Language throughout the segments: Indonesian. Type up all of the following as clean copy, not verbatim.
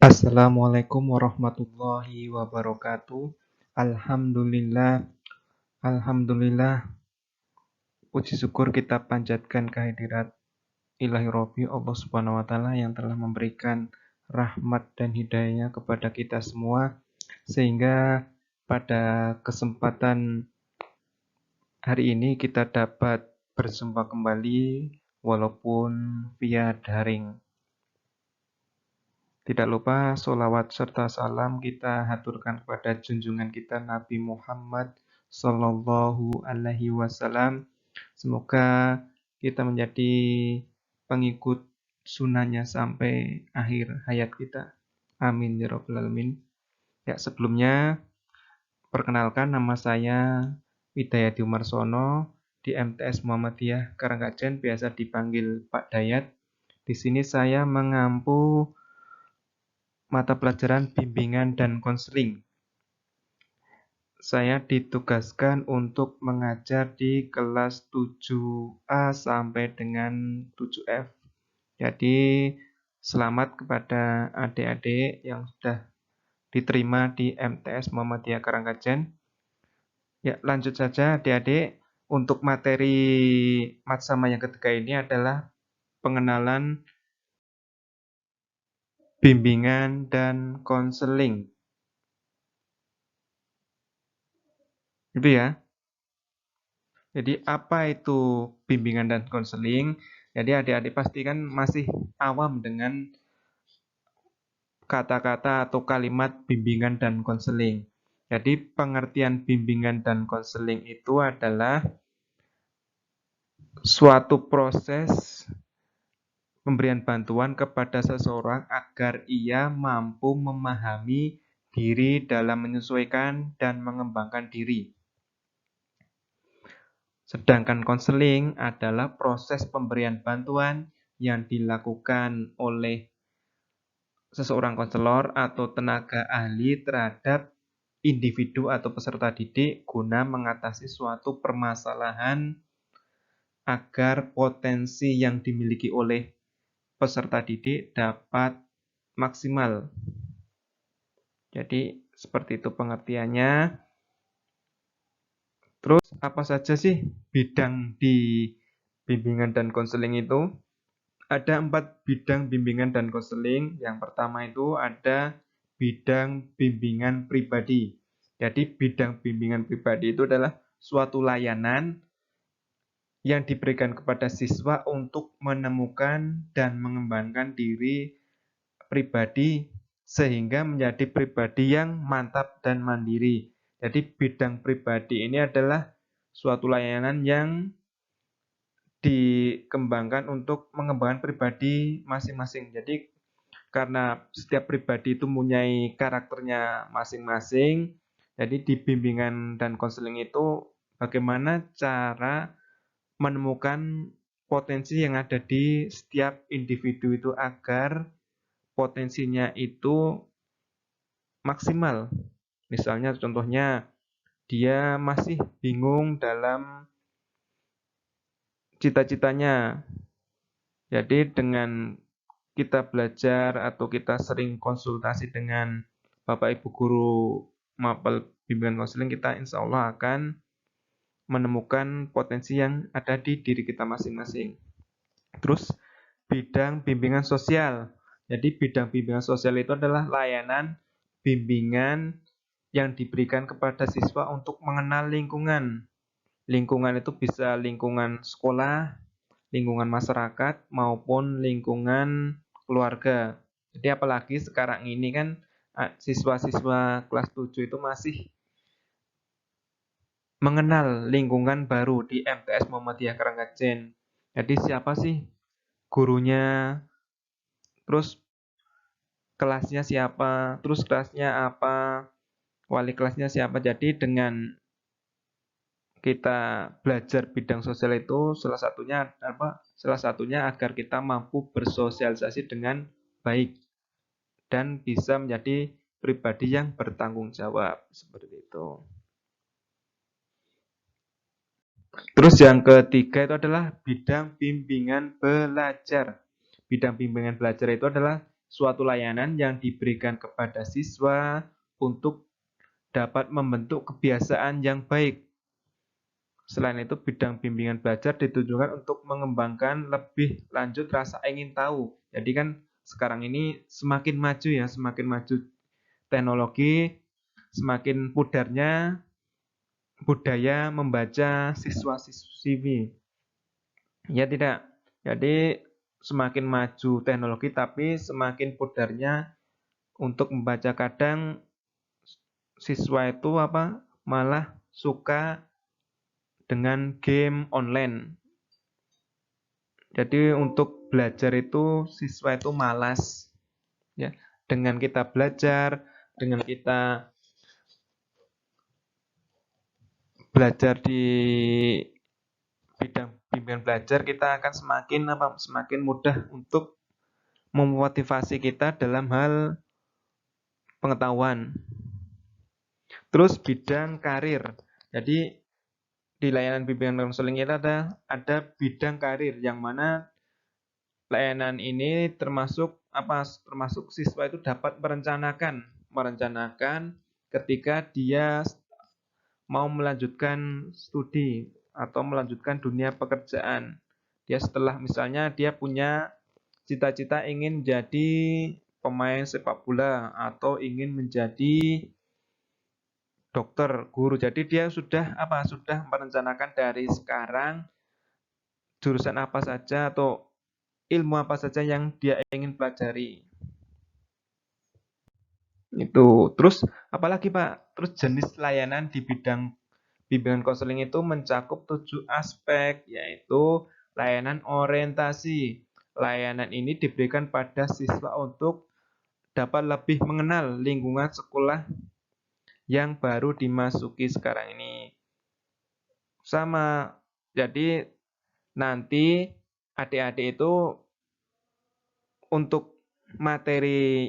Assalamualaikum warahmatullahi wabarakatuh. Alhamdulillah, Alhamdulillah. Puji syukur kita panjatkan kehadirat Ilahi Robbi Allah Subhanahu wa Ta'ala yang telah memberikan rahmat dan hidayahnya kepada kita semua, sehingga pada kesempatan hari ini kita dapat berjumpa kembali walaupun via daring. Tidak lupa sholawat serta salam kita haturkan kepada junjungan kita Nabi Muhammad Sallallahu Alaihi Wasallam. Semoga kita menjadi pengikut sunnahnya sampai akhir hayat kita. Amin ya rabbal alamin. Ya, sebelumnya perkenalkan, nama saya Widayati Umarsono di MTS Muhammadiyah Karangkajen, biasa dipanggil Pak Dayat. Di sini saya mengampu mata pelajaran bimbingan dan konseling. Saya ditugaskan untuk mengajar di kelas 7A sampai dengan 7F. Jadi, selamat kepada adik-adik yang sudah diterima di MTS Muhammadiyah Karangkajen. Ya, lanjut saja adik-adik. Untuk materi matsama yang ketiga ini adalah pengenalan bimbingan dan konseling. Itu ya. Jadi apa itu bimbingan dan konseling? Jadi adik-adik pasti kan masih awam dengan kata-kata atau kalimat bimbingan dan konseling. Jadi pengertian bimbingan dan konseling itu adalah suatu proses pemberian bantuan kepada seseorang agar ia mampu memahami diri dalam menyesuaikan dan mengembangkan diri. Sedangkan konseling adalah proses pemberian bantuan yang dilakukan oleh seseorang konselor atau tenaga ahli terhadap individu atau peserta didik guna mengatasi suatu permasalahan agar potensi yang dimiliki oleh peserta didik dapat maksimal. Jadi seperti itu pengertiannya. Terus apa saja sih bidang di bimbingan dan konseling itu? Ada 4 bidang bimbingan dan konseling. Yang pertama itu ada bidang bimbingan pribadi. Jadi bidang bimbingan pribadi itu adalah suatu layanan yang diberikan kepada siswa untuk menemukan dan mengembangkan diri pribadi sehingga menjadi pribadi yang mantap dan mandiri. Jadi bidang pribadi ini adalah suatu layanan yang dikembangkan untuk mengembangkan pribadi masing-masing. Jadi karena setiap pribadi itu mempunyai karakternya masing-masing, jadi di bimbingan dan konseling itu bagaimana cara menemukan potensi yang ada di setiap individu itu agar potensinya itu maksimal. Misalnya contohnya dia masih bingung dalam cita-citanya. Jadi dengan kita belajar atau kita sering konsultasi dengan Bapak Ibu Guru mapel bimbingan konseling, kita insya Allah akan menemukan potensi yang ada di diri kita masing-masing. Terus bidang bimbingan sosial. Jadi bidang bimbingan sosial itu adalah layanan bimbingan yang diberikan kepada siswa untuk mengenal lingkungan. Lingkungan itu bisa lingkungan sekolah, lingkungan masyarakat, maupun lingkungan keluarga. Jadi apalagi sekarang ini kan siswa-siswa kelas 7 itu masih mengenal lingkungan baru di MTS Muhammadiyah Karangkajen. Jadi siapa sih gurunya, terus kelasnya siapa, terus kelasnya apa, wali kelasnya siapa. Jadi dengan kita belajar bidang sosial itu salah satunya apa? Salah satunya agar kita mampu bersosialisasi dengan baik dan bisa menjadi pribadi yang bertanggung jawab seperti itu. Terus yang ketiga itu adalah bidang bimbingan belajar. Bidang bimbingan belajar itu adalah suatu layanan yang diberikan kepada siswa untuk dapat membentuk kebiasaan yang baik. Selain itu, bidang bimbingan belajar ditujukan untuk mengembangkan lebih lanjut rasa ingin tahu. Jadi kan sekarang ini semakin maju ya, semakin maju teknologi, semakin pudarnya budaya membaca siswa-siswi. Ya tidak. Jadi semakin maju teknologi tapi semakin pudarnya untuk membaca. Kadang siswa itu malah suka dengan game online. Jadi untuk belajar itu siswa itu malas ya. Dengan kita belajar, dengan kita belajar di bidang bimbingan belajar, kita akan semakin mudah untuk memotivasi kita dalam hal pengetahuan. Terus bidang karir. Jadi di layanan bimbingan konseling itu ada bidang karir yang mana layanan ini termasuk siswa itu dapat merencanakan ketika dia mau melanjutkan studi atau melanjutkan dunia pekerjaan. Dia setelah misalnya dia punya cita-cita ingin jadi pemain sepak bola atau ingin menjadi dokter, guru. Jadi dia sudah merencanakan dari sekarang jurusan apa saja atau ilmu apa saja yang dia ingin pelajari. Itu. Terus apalagi Pak? Terus jenis layanan di bidang bimbingan konseling itu mencakup 7 aspek, yaitu layanan orientasi. Layanan ini diberikan pada siswa untuk dapat lebih mengenal lingkungan sekolah yang baru dimasuki sekarang ini. Sama, jadi nanti adik-adik itu untuk materi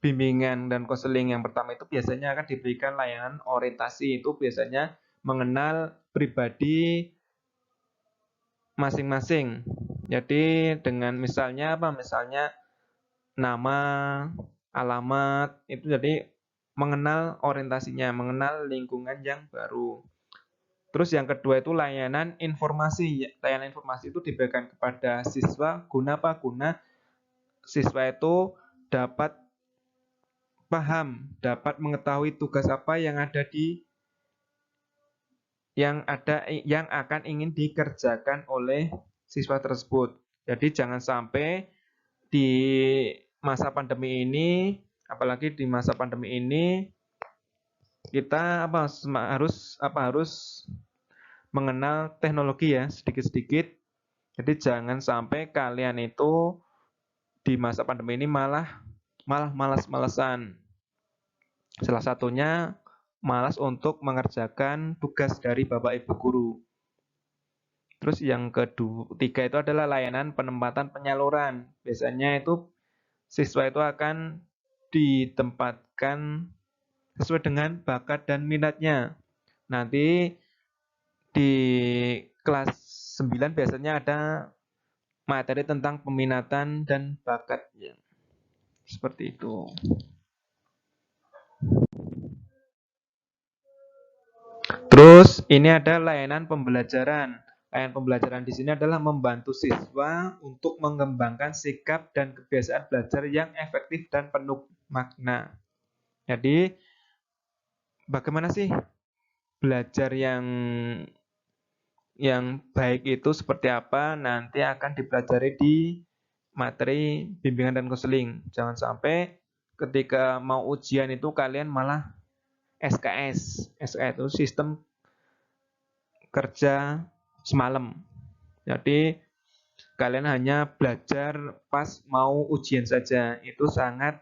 bimbingan dan konseling yang pertama itu biasanya akan diberikan layanan orientasi. Itu biasanya mengenal pribadi masing-masing. Jadi dengan misalnya Misalnya nama, alamat, itu jadi mengenal orientasinya, mengenal lingkungan yang baru. Terus yang kedua itu layanan informasi. Layanan informasi itu diberikan kepada siswa guna siswa itu dapat paham, dapat mengetahui tugas apa yang akan ingin dikerjakan oleh siswa tersebut. Jadi jangan sampai di masa pandemi ini, apalagi di masa pandemi ini kita harus mengenal teknologi ya sedikit-sedikit. Jadi jangan sampai kalian itu di masa pandemi ini malah malas-malesan. Salah satunya malas untuk mengerjakan tugas dari Bapak Ibu guru. Terus yang ketiga itu adalah layanan penempatan penyaluran. Biasanya itu siswa itu akan ditempatkan sesuai dengan bakat dan minatnya. Nanti di kelas 9 biasanya ada materi tentang peminatan dan bakatnya. Seperti itu. Terus ini ada layanan pembelajaran. Layanan pembelajaran di sini adalah membantu siswa untuk mengembangkan sikap dan kebiasaan belajar yang efektif dan penuh makna. Jadi bagaimana sih belajar yang baik itu seperti apa? Nanti akan dipelajari di materi bimbingan dan konseling. Jangan sampai ketika mau ujian itu kalian malah SKS. SKS itu sistem kerja semalam. Jadi kalian hanya belajar pas mau ujian saja. Itu sangat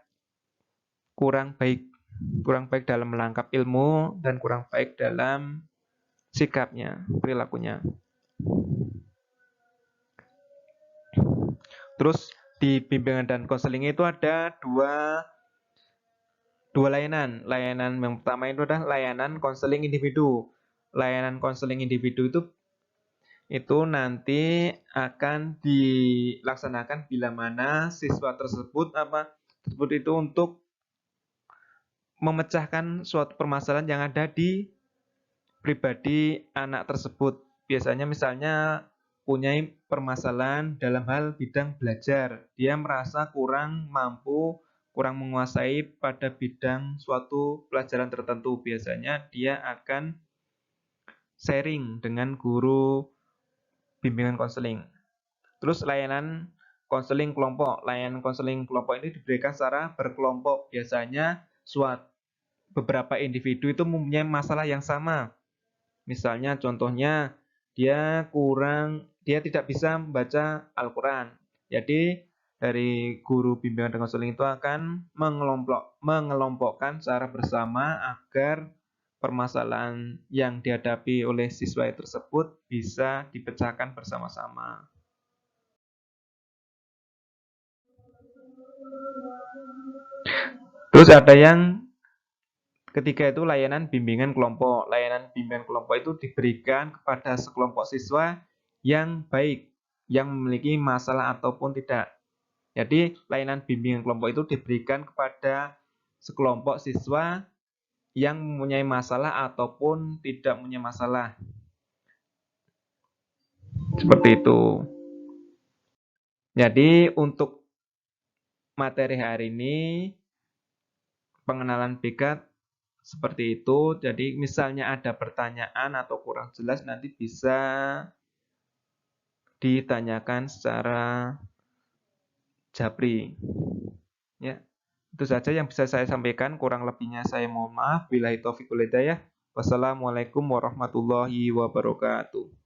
kurang baik. Kurang baik dalam melangkap ilmu dan kurang baik dalam sikapnya, perilakunya. Terus di bimbingan dan konseling itu ada dua layanan. Layanan yang pertama itu adalah layanan konseling individu. Layanan konseling individu itu itu nanti akan dilaksanakan bila mana siswa tersebut itu untuk memecahkan suatu permasalahan yang ada di pribadi anak tersebut. Biasanya misalnya punya permasalahan dalam hal bidang belajar. Dia merasa kurang mampu, kurang menguasai pada bidang suatu pelajaran tertentu. Biasanya dia akan sharing dengan guru bimbingan konseling. Terus layanan konseling kelompok. Layanan konseling kelompok ini diberikan secara berkelompok. Biasanya beberapa individu itu mempunyai masalah yang sama. Misalnya contohnya dia tidak bisa membaca Al-Quran. Jadi dari guru bimbingan dan konseling itu akan mengelompokkan secara bersama agar permasalahan yang dihadapi oleh siswa tersebut bisa dipecahkan bersama-sama. Terus ada yang ketiga itu layanan bimbingan kelompok. Layanan bimbingan kelompok itu diberikan kepada sekelompok siswa yang baik, yang memiliki masalah ataupun tidak. Jadi layanan bimbingan kelompok itu diberikan kepada sekelompok siswa yang mempunyai masalah ataupun tidak mempunyai masalah. Seperti itu. Jadi untuk materi hari ini pengenalan BK seperti itu. Jadi misalnya ada pertanyaan atau kurang jelas nanti bisa ditanyakan secara japri. Ya, itu saja yang bisa saya sampaikan. Kurang lebihnya saya mohon maaf. Billahi taufiq wal hidayah. Wassalamualaikum warahmatullahi wabarakatuh.